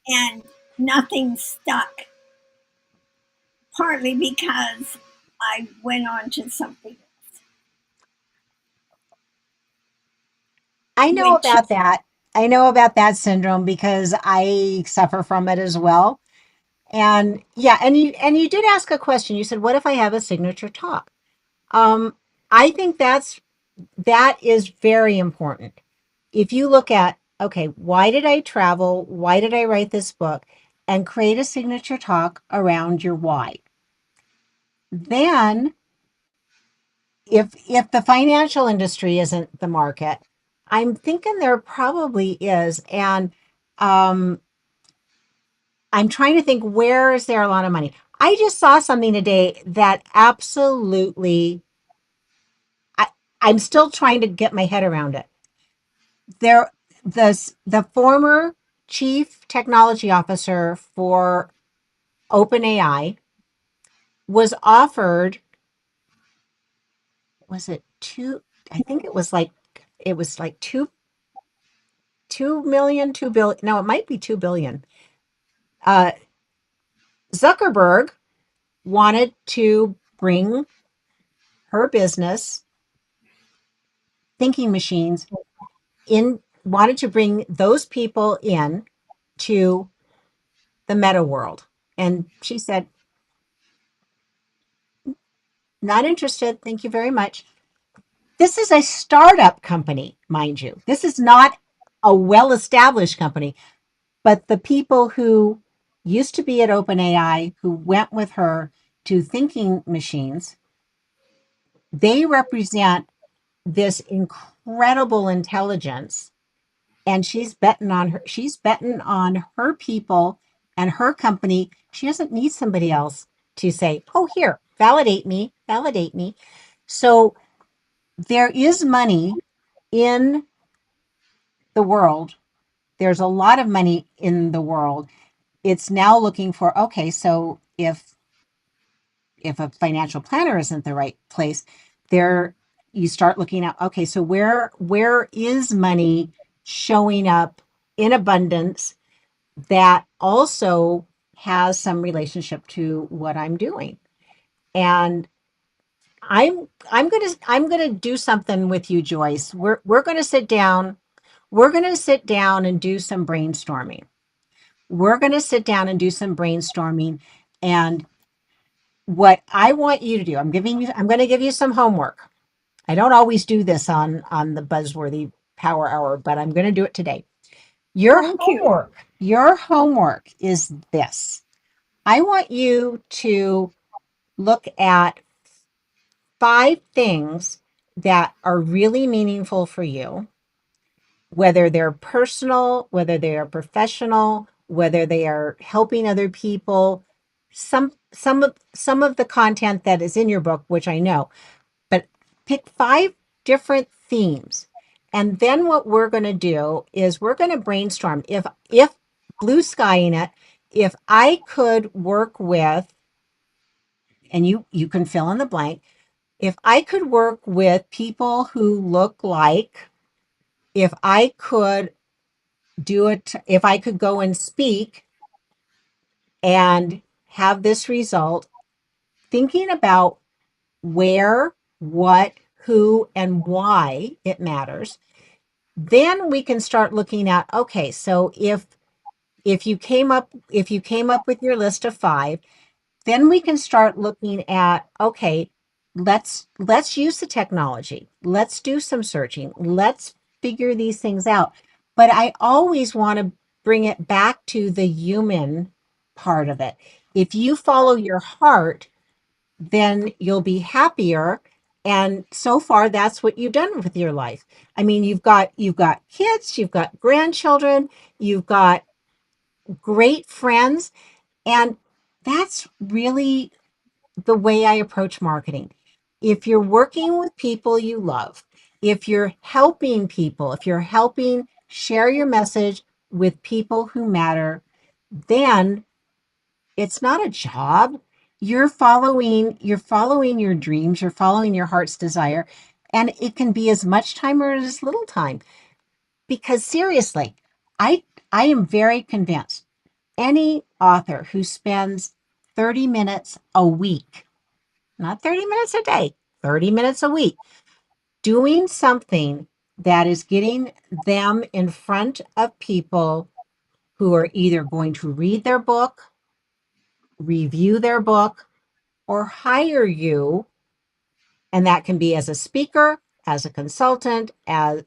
and nothing stuck. Partly because I went on to something else, I know which about that. I know about that syndrome because I suffer from it as well. And yeah, and you did ask a question. You said, "What if I have a signature talk?" Um, I think that is very important. If you look at, okay, why did I travel? Why did I write this book? And create a signature talk around your why. Then, if the financial industry isn't the market, I'm thinking there probably is. And um, I'm trying to think, where is there a lot of money? I just saw something today that absolutely, I, I'm still trying to get my head around it. There, the former chief technology officer for OpenAI was offered, was it two? I think it was like 2 million, 2 billion. No, it might be 2 billion. Uh, Zuckerberg wanted to bring her business, thinking machines, in, wanted to bring those people in to the meta world. And she said, not interested. Thank you very much. This is a startup company, mind you. This is not a well established company, but the people who used to be at OpenAI, who went with her to thinking machines, they represent this incredible intelligence, and she's betting on her people and her company. She doesn't need somebody else to say, oh, here, validate me, validate me. So there is money in the world. There's a lot of money in the world. It's now looking for, okay, so if a financial planner isn't the right place, there you start looking at, okay, so where is money showing up in abundance that also has some relationship to what I'm doing. And I'm gonna do something with you, Joyce. We're gonna sit down. We're gonna sit down and do some brainstorming. We're gonna sit down and do some brainstorming. And what I want you to do, I'm gonna give you some homework. I don't always do this on the Buzzworthy Power Hour, but I'm gonna do it today. Your Thank you. homework, your homework is this. I want you to look at 5 things that are really meaningful for you, whether they're personal, whether they are professional, whether they are helping other people. Some of the content that is in your book, which I know, but pick 5 different themes. And then what we're going to do is we're going to brainstorm. If blue sky in it, if I could work with, and you can fill in the blank, if I could work with people who look like, if I could do it, if I could go and speak and have this result, thinking about where, what, who, and why it matters, then we can start looking at, okay, so if you came up with your list of 5, then we can start looking at, okay, let's use the technology. Let's do some searching. Let's figure these things out. But I always want to bring it back to the human part of it. If you follow your heart, then you'll be happier. And so far, that's what you've done with your life. I mean, you've got kids, you've got grandchildren, you've got great friends, and that's really the way I approach marketing. If you're working with people you love, if you're helping people, if you're helping share your message with people who matter, then it's not a job. You're following your dreams, you're following your heart's desire, and it can be as much time or as little time. Because seriously, I I am very convinced any author who spends 30 minutes a week, not 30 minutes a day, 30 minutes a week, doing something that is getting them in front of people who are either going to read their book, review their book, or hire you. And that can be as a speaker, as a consultant, as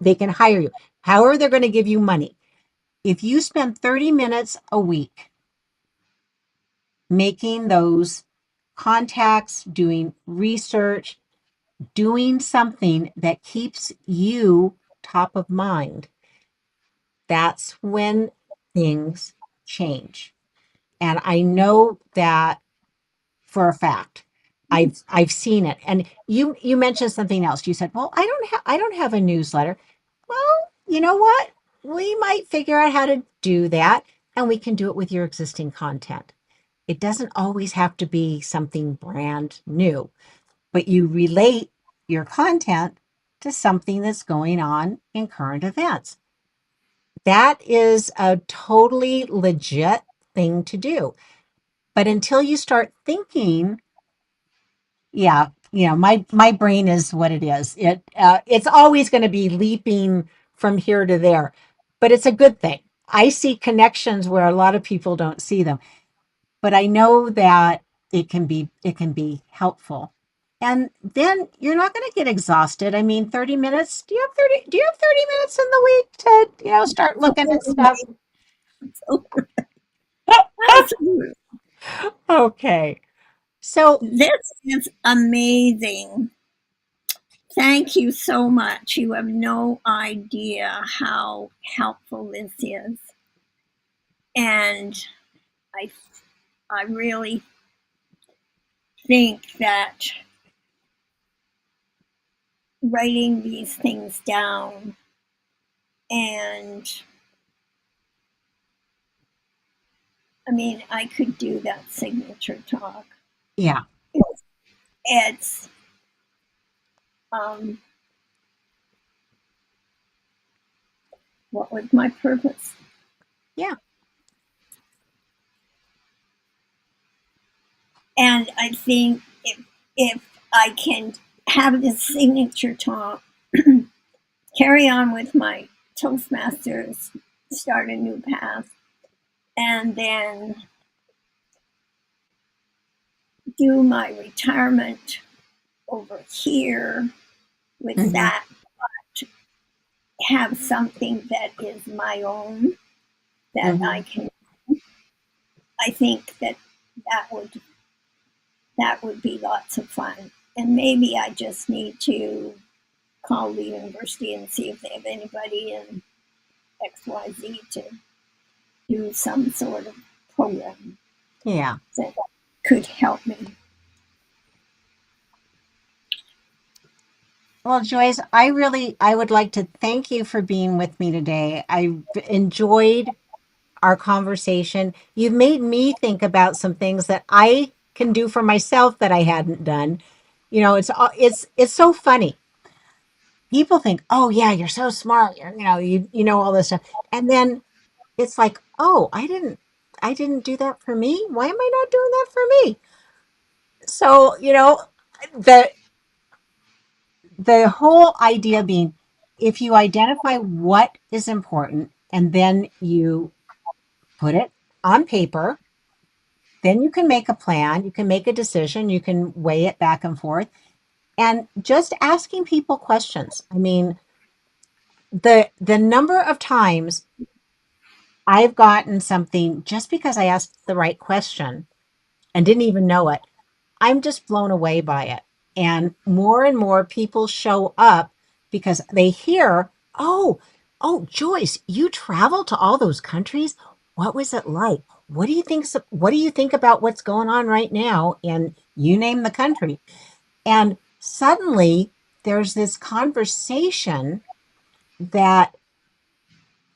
they can hire you. However, they're going to give you money. If you spend 30 minutes a week making those contacts, doing research, doing something that keeps you top of mind, that's when things change. And I know that for a fact. I've seen it. And you mentioned something else. You said, "Well, I don't have a newsletter." Well, you know what? We might figure out how to do that, and we can do it with your existing content. It doesn't always have to be something brand new, but you relate your content to something that's going on in current events. That is a totally legit thing to do. But until you start thinking, yeah, my brain is what it is. It's always going to be leaping from here to there, but it's a good thing. I see connections where a lot of people don't see them, but I know that it can be helpful. And then you're not going to get exhausted. I mean, 30 minutes. Do you have 30 minutes in the week to, start looking at stuff? Absolutely. Okay. So, This is amazing. Thank you so much. You have no idea how helpful this is. And I, I really think that writing these things down and I mean, I could do that signature talk. yeah. It's um, what was my purpose? Yeah. And I think if I can have this signature talk, carry on with my Toastmasters, start a new path, and then do my retirement over here with Mhm. that, have something that is my own that I Mhm. can. I think that that would that would be lots of fun. And maybe I just need to call the university and see if they have anybody in XYZ to do some sort of program Yeah. that could help me. Well, Joyce, I would like to thank you for being with me today. I enjoyed our conversation. You've made me think about some things that I can do for myself that I hadn't done. It's so funny. People think, "Oh yeah, you're so smart. You know all this stuff." And then it's like, "Oh, I didn't do that for me. Why am I not doing that for me?" So, the the whole idea being, if you identify what is important and then you put it on paper, then you can make a plan, you can make a decision, you can weigh it back and forth, and just asking people questions. I mean, the number of times I've gotten something just because I asked the right question and didn't even know it, I'm just blown away by it. And more people show up because they hear, "Oh, Joyce, you traveled to all those countries. What was it like? What do you think about what's going on right now?" And you name the country. And suddenly there's this conversation that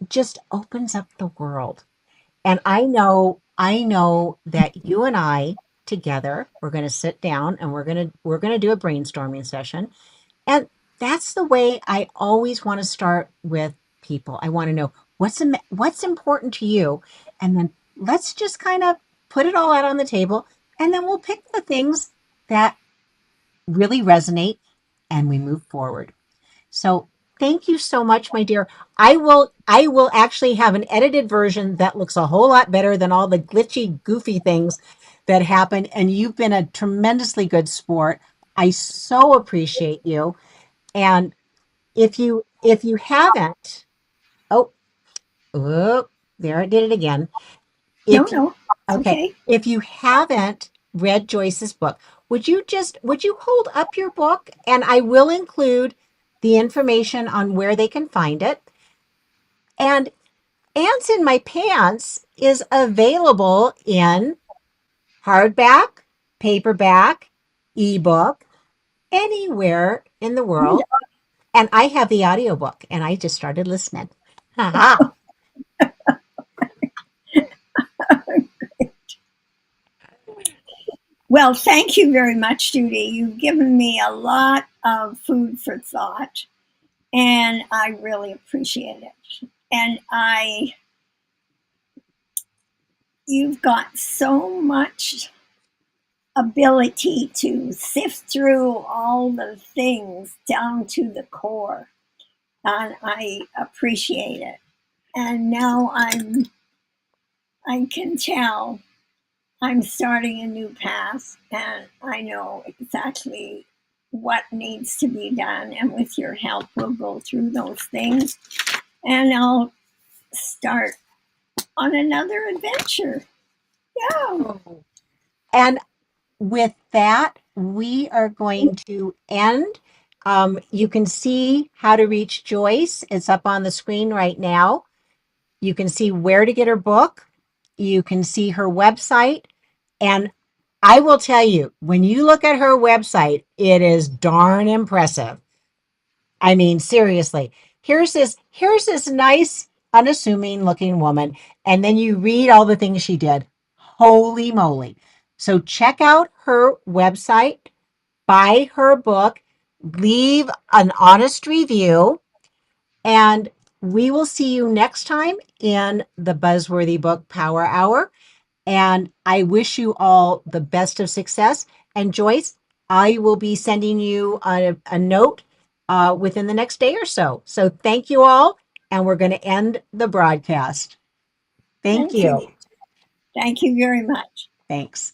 just opens up the world. And I know that you and I together, we're going to sit down and we're going to do a brainstorming session. And that's the way I always want to start with people. I want to know what's important to you, and then let's just kind of put it all out on the table, and then we'll pick the things that really resonate and we move forward. So thank you so much, my dear. I will actually have an edited version that looks a whole lot better than all the glitchy, goofy things that happen. And you've been a tremendously good sport. I so appreciate you. And if you haven't, oh, oh, there I did it again. No, If you no, it's okay, okay. if you haven't read Joyce's book, would you hold up your book, and I will include the information on where they can find it. And Ants in My Pants is available in hardback, paperback, ebook, anywhere in the world. And I have the audiobook and I just started listening. Haha. Well, thank you very much, Judy. You've given me a lot of food for thought, and I really appreciate it. And you've got so much ability to sift through all the things down to the core, and I appreciate it. And now I can tell I'm starting a new path, and I know exactly what needs to be done. And with your help, we'll go through those things, and I'll start on another adventure. Yeah. And with that, we are going to end. You can see how to reach Joyce. It's up on the screen right now. You can see where to get her book. You can see her website. And I will tell you, when you look at her website, it is darn impressive. I mean, seriously, here's this nice, unassuming looking woman, and then you read all the things she did. Holy moly. So check out her website, buy her book, leave an honest review, and we will see you next time in the Buzzworthy Book Power Hour. And I wish you all the best of success. And Joyce, I will be sending you a note within the next day or so. So thank you all. And we're going to end the broadcast. Thank Thank you. you. Thank you very much. Thanks.